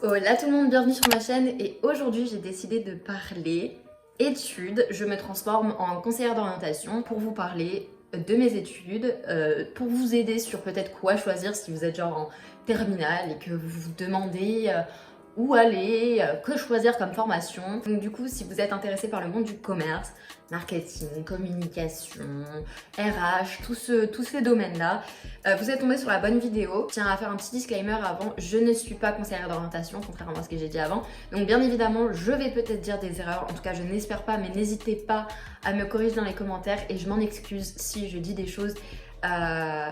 Hola tout le monde, bienvenue sur ma chaîne et aujourd'hui j'ai décidé de parler études. Je me transforme en conseillère d'orientation pour vous parler de mes études, pour vous aider sur peut-être quoi choisir si vous êtes genre en terminale et que vous vous demandez où aller, que choisir comme formation. Donc du coup, si vous êtes intéressé par le monde du commerce, marketing, communication, RH, tous ces domaines-là, vous êtes tombé sur la bonne vidéo. Je tiens à faire un petit disclaimer avant, je ne suis pas conseillère d'orientation, contrairement à ce que j'ai dit avant. Donc bien évidemment, je vais peut-être dire des erreurs, en tout cas je n'espère pas, mais n'hésitez pas à me corriger dans les commentaires et je m'en excuse si je dis des choses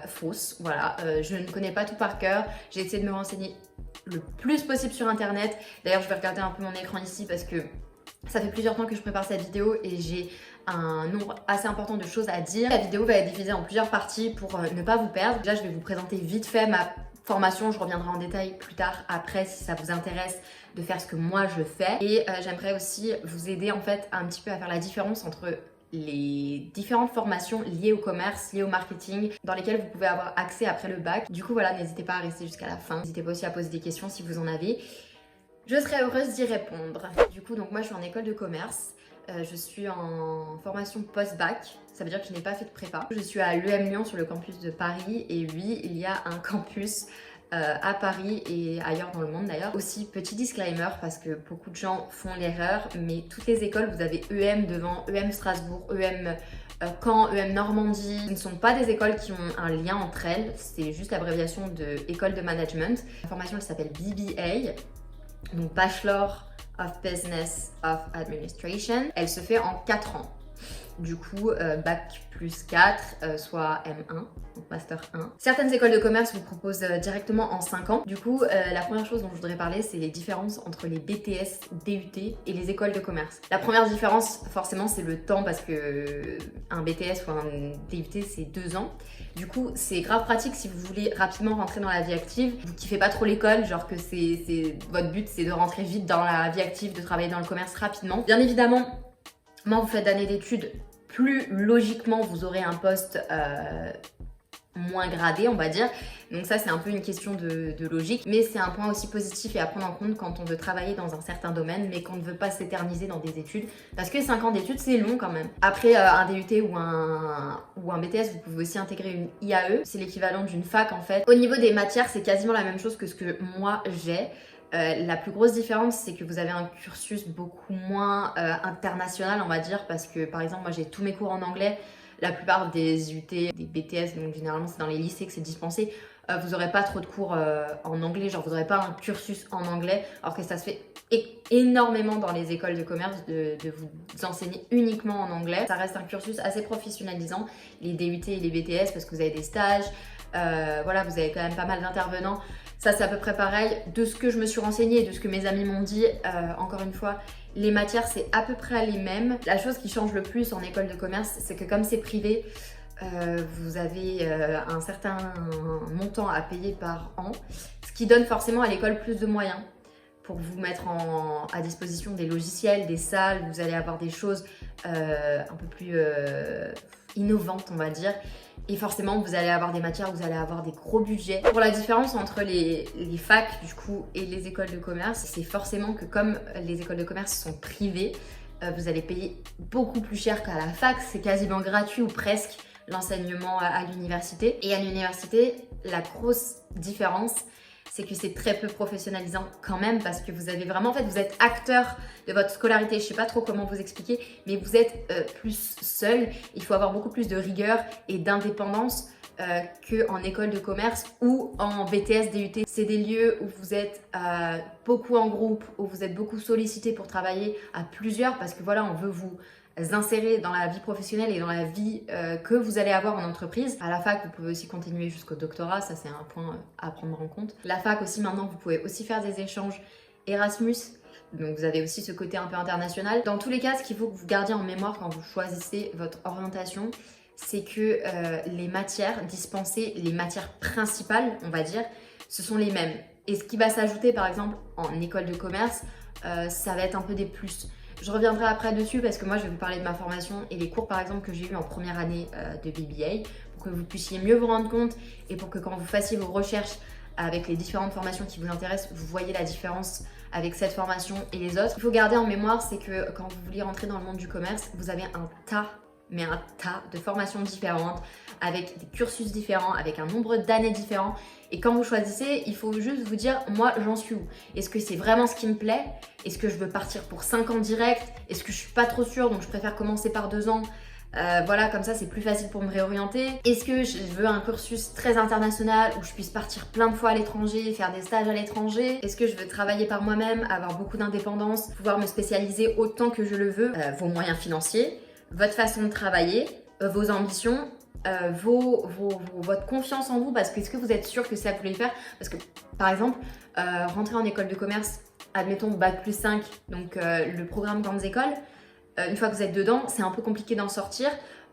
fausses. Voilà, je ne connais pas tout par cœur, j'ai essayé de me renseigner le plus possible sur internet. D'ailleurs je vais regarder un peu mon écran ici parce que ça fait plusieurs temps que je prépare cette vidéo et j'ai un nombre assez important de choses à dire. La vidéo va être divisée en plusieurs parties pour ne pas vous perdre. Déjà je vais vous présenter vite fait ma formation, je reviendrai en détail plus tard après si ça vous intéresse de faire ce que moi je fais. Et j'aimerais aussi vous aider en fait un petit peu à faire la différence entre les différentes formations liées au commerce, liées au marketing, dans lesquelles vous pouvez avoir accès après le bac. Du coup voilà, n'hésitez pas à rester jusqu'à la fin. N'hésitez pas aussi à poser des questions si vous en avez. Je serai heureuse d'y répondre. Du coup, donc moi je suis en école de commerce. Je suis en formation post-bac. Ça veut dire que je n'ai pas fait de prépa. Je suis à l'EM Lyon sur le campus de Paris. Et oui, il y a un campus à Paris et ailleurs dans le monde d'ailleurs. Aussi, petit disclaimer parce que beaucoup de gens font l'erreur, mais toutes les écoles, vous avez EM devant, EM Strasbourg, EM Caen, EM Normandie. Ce ne sont pas des écoles qui ont un lien entre elles, c'est juste l'abréviation de école de management. La formation elle s'appelle BBA, donc Bachelor of Business of Administration. Elle se fait en 4 ans. Du coup, bac plus 4, soit M1, donc Master 1. Certaines écoles de commerce vous proposent directement en 5 ans. Du coup, la première chose dont je voudrais parler, c'est les différences entre les BTS, DUT et les écoles de commerce. La première différence, forcément, c'est le temps parce que un BTS ou un DUT, c'est 2 ans. Du coup, c'est grave pratique si vous voulez rapidement rentrer dans la vie active. Vous kiffez pas trop l'école, genre que votre but, c'est de rentrer vite dans la vie active, de travailler dans le commerce rapidement. Bien évidemment, moins vous faites d'années d'études, plus logiquement vous aurez un poste moins gradé, on va dire. Donc ça, c'est un peu une question de logique, mais c'est un point aussi positif et à prendre en compte quand on veut travailler dans un certain domaine, mais qu'on ne veut pas s'éterniser dans des études, parce que 5 ans d'études, c'est long quand même. Après, un DUT ou un BTS, vous pouvez aussi intégrer une IAE, c'est l'équivalent d'une fac en fait. Au niveau des matières, c'est quasiment la même chose que ce que moi j'ai. La plus grosse différence, c'est que vous avez un cursus beaucoup moins international, on va dire, parce que par exemple, moi j'ai tous mes cours en anglais. La plupart des UT, des BTS, donc généralement c'est dans les lycées que c'est dispensé, vous n'aurez pas trop de cours en anglais, genre vous n'aurez pas un cursus en anglais, alors que ça se fait énormément dans les écoles de commerce de vous enseigner uniquement en anglais. Ça reste un cursus assez professionnalisant, les DUT et les BTS, parce que vous avez des stages, voilà, vous avez quand même pas mal d'intervenants. Ça, c'est à peu près pareil. De ce que je me suis renseignée et de ce que mes amis m'ont dit, encore une fois, les matières, c'est à peu près les mêmes. La chose qui change le plus en école de commerce, c'est que comme c'est privé, vous avez un certain montant à payer par an, ce qui donne forcément à l'école plus de moyens pour vous mettre à disposition des logiciels, des salles. Vous allez avoir des choses un peu plus innovantes, on va dire. Et forcément, vous allez avoir des matières, vous allez avoir des gros budgets. Pour la différence entre les facs, du coup, et les écoles de commerce, c'est forcément que comme les écoles de commerce sont privées, vous allez payer beaucoup plus cher qu'à la fac. C'est quasiment gratuit ou presque l'enseignement à l'université. Et à l'université, la grosse différence, c'est que c'est très peu professionnalisant quand même parce que vous avez vraiment, en fait, vous êtes acteur de votre scolarité. Je sais pas trop comment vous expliquer, mais vous êtes plus seul. Il faut avoir beaucoup plus de rigueur et d'indépendance qu'en école de commerce ou en BTS, DUT. C'est des lieux où vous êtes beaucoup en groupe, où vous êtes beaucoup sollicité pour travailler à plusieurs parce que voilà, on veut vous insérer dans la vie professionnelle et dans la vie que vous allez avoir en entreprise. À la fac, vous pouvez aussi continuer jusqu'au doctorat, ça c'est un point à prendre en compte. La fac aussi, maintenant, vous pouvez aussi faire des échanges Erasmus, donc vous avez aussi ce côté un peu international. Dans tous les cas, ce qu'il faut que vous gardiez en mémoire quand vous choisissez votre orientation, c'est que les matières dispensées, les matières principales, on va dire, ce sont les mêmes. Et ce qui va s'ajouter, par exemple, en école de commerce, ça va être un peu des plus. Je reviendrai après dessus parce que moi je vais vous parler de ma formation et les cours par exemple que j'ai eu en première année de BBA pour que vous puissiez mieux vous rendre compte et pour que quand vous fassiez vos recherches avec les différentes formations qui vous intéressent, vous voyez la différence avec cette formation et les autres. Il faut garder en mémoire, c'est que quand vous voulez rentrer dans le monde du commerce, vous avez un tas de formations différentes, avec des cursus différents, avec un nombre d'années différents. Et quand vous choisissez, il faut juste vous dire, moi j'en suis où? Est-ce que c'est vraiment ce qui me plaît? Est-ce que je veux partir pour 5 ans direct? Est-ce que je suis pas trop sûre, donc je préfère commencer par 2 ans? Voilà, comme ça c'est plus facile pour me réorienter. Est-ce que je veux un cursus très international où je puisse partir plein de fois à l'étranger, faire des stages à l'étranger? Est-ce que je veux travailler par moi-même, avoir beaucoup d'indépendance, pouvoir me spécialiser autant que je le veux? Vos moyens financiers, votre façon de travailler, vos ambitions, votre confiance en vous, parce que est-ce que vous êtes sûr que c'est ça que vous voulez faire? Parce que par exemple, rentrer en école de commerce, admettons bac+5, donc le programme grandes écoles, une fois que vous êtes dedans, c'est un peu compliqué d'en sortir.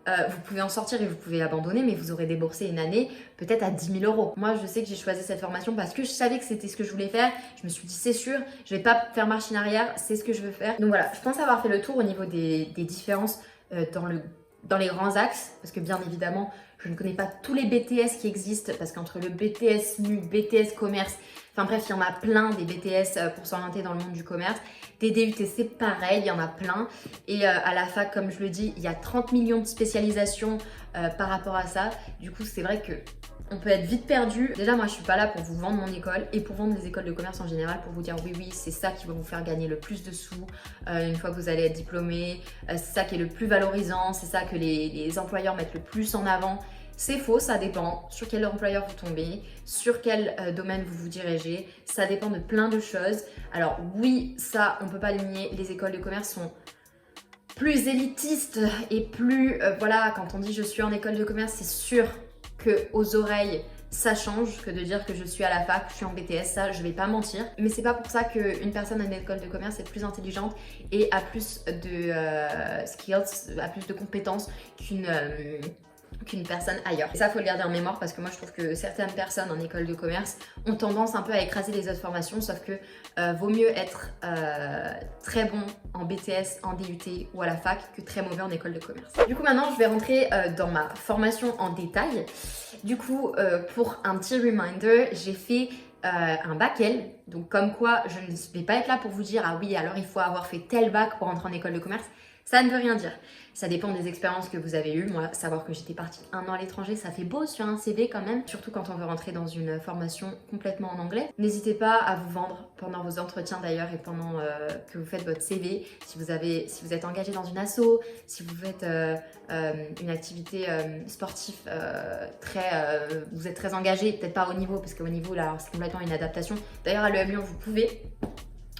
Vous pouvez en sortir et vous pouvez abandonner, mais vous aurez déboursé une année peut-être à 10 000 euros. Moi, je sais que j'ai choisi cette formation parce que je savais que c'était ce que je voulais faire. Je me suis dit, c'est sûr, je vais pas faire marche en arrière, c'est ce que je veux faire. Donc voilà, je pense avoir fait le tour au niveau des différences dans les grands axes, parce que bien évidemment, je ne connais pas tous les BTS qui existent, parce qu'entre le BTS MU, BTS commerce, enfin bref, il y en a plein des BTS pour s'orienter dans le monde du commerce. Des DUT, c'est pareil, il y en a plein. Et à la fac, comme je le dis, il y a 30 millions de spécialisations par rapport à ça. Du coup, c'est vrai que on peut être vite perdu. Déjà, moi, je suis pas là pour vous vendre mon école et pour vendre les écoles de commerce en général, pour vous dire oui, c'est ça qui va vous faire gagner le plus de sous une fois que vous allez être diplômé. C'est ça qui est le plus valorisant, c'est ça que les employeurs mettent le plus en avant. C'est faux, ça dépend sur quel employeur vous tombez, sur quel domaine vous vous dirigez. Ça dépend de plein de choses. Alors oui, ça, on peut pas le nier, les écoles de commerce sont plus élitistes et plus... voilà, quand on dit je suis en école de commerce, c'est sûr que aux oreilles ça change que de dire que je suis à la fac, je suis en BTS, ça je vais pas mentir. Mais c'est pas pour ça qu'une personne à une école de commerce est plus intelligente et a plus de skills, a plus de compétences qu'une personne ailleurs. Et ça, faut le garder en mémoire parce que moi je trouve que certaines personnes en école de commerce ont tendance un peu à écraser les autres formations, sauf que vaut mieux être très bon en BTS, en DUT ou à la fac que très mauvais en école de commerce. Du coup maintenant je vais rentrer dans ma formation en détail. Du coup pour un petit reminder, j'ai fait un bac L, donc comme quoi je ne vais pas être là pour vous dire ah oui alors il faut avoir fait tel bac pour rentrer en école de commerce. Ça ne veut rien dire. Ça dépend des expériences que vous avez eues. Moi, savoir que j'étais partie 1 an à l'étranger, ça fait beau sur un CV quand même. Surtout quand on veut rentrer dans une formation complètement en anglais. N'hésitez pas à vous vendre pendant vos entretiens d'ailleurs et pendant que vous faites votre CV. Si vous êtes engagé dans une asso, si vous faites une activité sportive vous êtes très engagé, peut-être pas au niveau, parce qu'au niveau là, c'est complètement une adaptation. D'ailleurs à l'EM Lyon, vous pouvez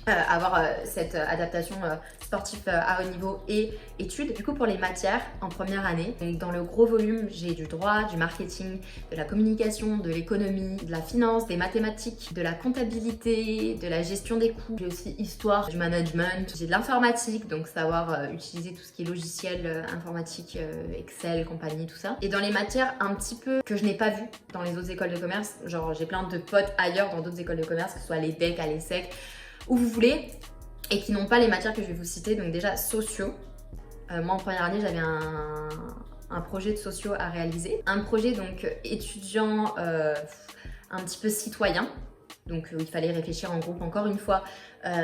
avoir cette adaptation sportive à haut niveau et études. Du coup pour les matières en première année, donc dans le gros volume j'ai du droit, du marketing, de la communication, de l'économie, de la finance, des mathématiques, de la comptabilité, de la gestion des coûts. J'ai aussi histoire, du management, j'ai de l'informatique, donc savoir utiliser tout ce qui est logiciel informatique, Excel, compagnie, tout ça. Et dans les matières un petit peu que je n'ai pas vu dans les autres écoles de commerce, genre j'ai plein de potes ailleurs dans d'autres écoles de commerce, que ce soit à l'EDEC, à l'ESSEC, où vous voulez, et qui n'ont pas les matières que je vais vous citer. Donc déjà sociaux, moi en première année j'avais un projet de sociaux à réaliser, un projet donc étudiant un petit peu citoyen, donc il fallait réfléchir en groupe encore une fois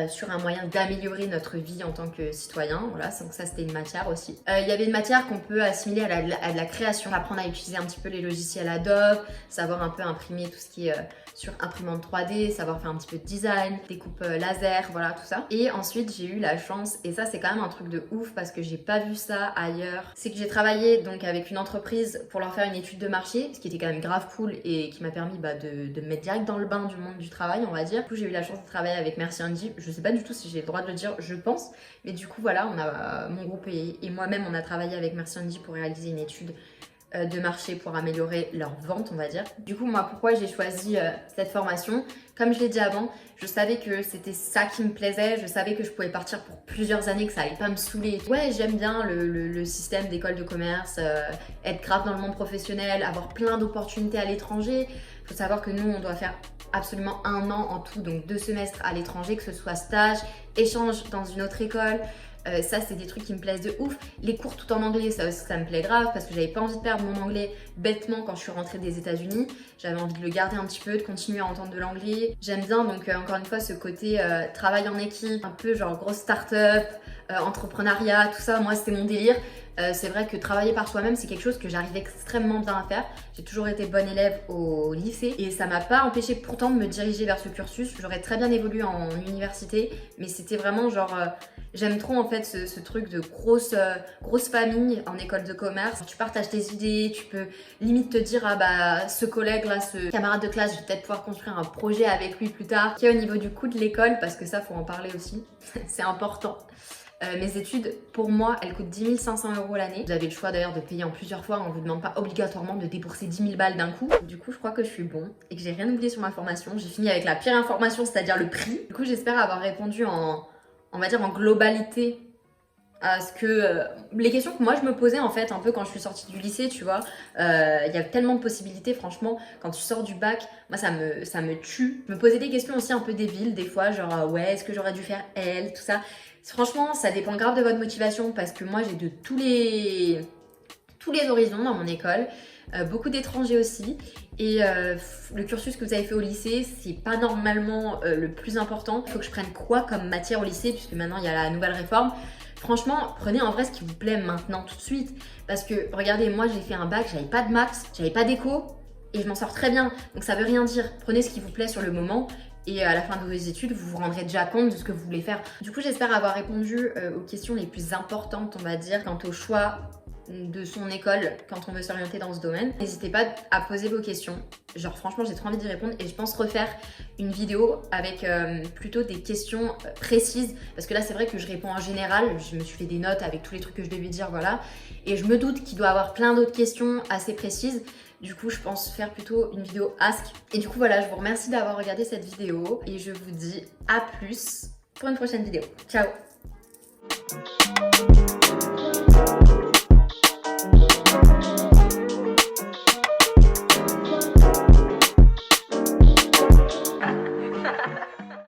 sur un moyen d'améliorer notre vie en tant que citoyen. Voilà, donc ça c'était une matière aussi. Il y avait une matière qu'on peut assimiler à de la création, apprendre à utiliser un petit peu les logiciels Adobe, savoir un peu imprimer tout ce qui est sur imprimante 3D, savoir faire un petit peu de design, découpe laser, voilà tout ça. Et ensuite j'ai eu la chance, et ça c'est quand même un truc de ouf parce que j'ai pas vu ça ailleurs, c'est que j'ai travaillé donc avec une entreprise pour leur faire une étude de marché, ce qui était quand même grave cool et qui m'a permis de me mettre direct dans le bain du monde du travail, on va dire. Du coup j'ai eu la chance de travailler avec Merci Andy, je sais pas du tout si j'ai le droit de le dire, je pense, mais du coup voilà, mon groupe et moi-même on a travaillé avec Merci Andy pour réaliser une étude de marché pour améliorer leur vente, on va dire. Du coup moi pourquoi j'ai choisi cette formation, comme je l'ai dit avant, je savais que c'était ça qui me plaisait, je savais que je pouvais partir pour plusieurs années, que ça allait pas me saouler. Ouais, j'aime bien le système d'école de commerce, être grave dans le monde professionnel, avoir plein d'opportunités à l'étranger. Faut savoir que nous on doit faire absolument 1 an en tout, donc 2 semestres à l'étranger, que ce soit stage, échange dans une autre école, Ça c'est des trucs qui me plaisent de ouf. Les cours tout en anglais, ça aussi ça me plaît grave parce que j'avais pas envie de perdre mon anglais bêtement quand je suis rentrée des États-Unis. J'avais envie de le garder un petit peu, de continuer à entendre de l'anglais. J'aime bien donc encore une fois ce côté travail en équipe, un peu genre grosse start-up, entrepreneuriat, tout ça, moi c'était mon délire. C'est vrai que travailler par soi-même, c'est quelque chose que j'arrive extrêmement bien à faire. J'ai toujours été bonne élève au lycée et ça m'a pas empêché pourtant de me diriger vers ce cursus. J'aurais très bien évolué en université, mais c'était vraiment genre... j'aime trop en fait ce truc de grosse famille en école de commerce. Tu partages tes idées, tu peux limite te dire ah bah ce collègue là, ce camarade de classe, je vais peut-être pouvoir construire un projet avec lui plus tard. Qui est au niveau du coût de l'école, parce que ça faut en parler aussi, c'est important. Mes études, pour moi, elles coûtent 10 500 € l'année. Vous avez le choix d'ailleurs de payer en plusieurs fois. On vous demande pas obligatoirement de débourser 10 000 balles d'un coup. Du coup, je crois que je suis bon et que j'ai rien oublié sur ma formation. J'ai fini avec la pire information, c'est-à-dire le prix. Du coup, j'espère avoir répondu on va dire en globalité à ce que les questions que moi je me posais en fait un peu quand je suis sortie du lycée, tu vois. Il y a tellement de possibilités, franchement. Quand tu sors du bac, moi ça me tue. Je me posais des questions aussi un peu débiles des fois, genre ouais, est-ce que j'aurais dû faire L, tout ça. Franchement, ça dépend grave de votre motivation parce que moi j'ai de tous les horizons dans mon école, beaucoup d'étrangers aussi. Et le cursus que vous avez fait au lycée, c'est pas normalement le plus important. Il faut que je prenne quoi comme matière au lycée, puisque maintenant il y a la nouvelle réforme. Franchement, prenez en vrai ce qui vous plaît maintenant, tout de suite. Parce que, regardez, moi j'ai fait un bac, j'avais pas de maths, j'avais pas d'éco, et je m'en sors très bien. Donc ça veut rien dire. Prenez ce qui vous plaît sur le moment. Et à la fin de vos études, vous vous rendrez déjà compte de ce que vous voulez faire. Du coup, j'espère avoir répondu aux questions les plus importantes, on va dire, quant au choix de son école quand on veut s'orienter dans ce domaine. N'hésitez pas à poser vos questions. Genre franchement j'ai trop envie d'y répondre et je pense refaire une vidéo avec plutôt des questions précises parce que là c'est vrai que je réponds en général, je me suis fait des notes avec tous les trucs que je devais dire, voilà, et je me doute qu'il doit y avoir plein d'autres questions assez précises. Du coup je pense faire plutôt une vidéo ask. Et du coup voilà, je vous remercie d'avoir regardé cette vidéo et je vous dis à plus pour une prochaine vidéo. Ciao.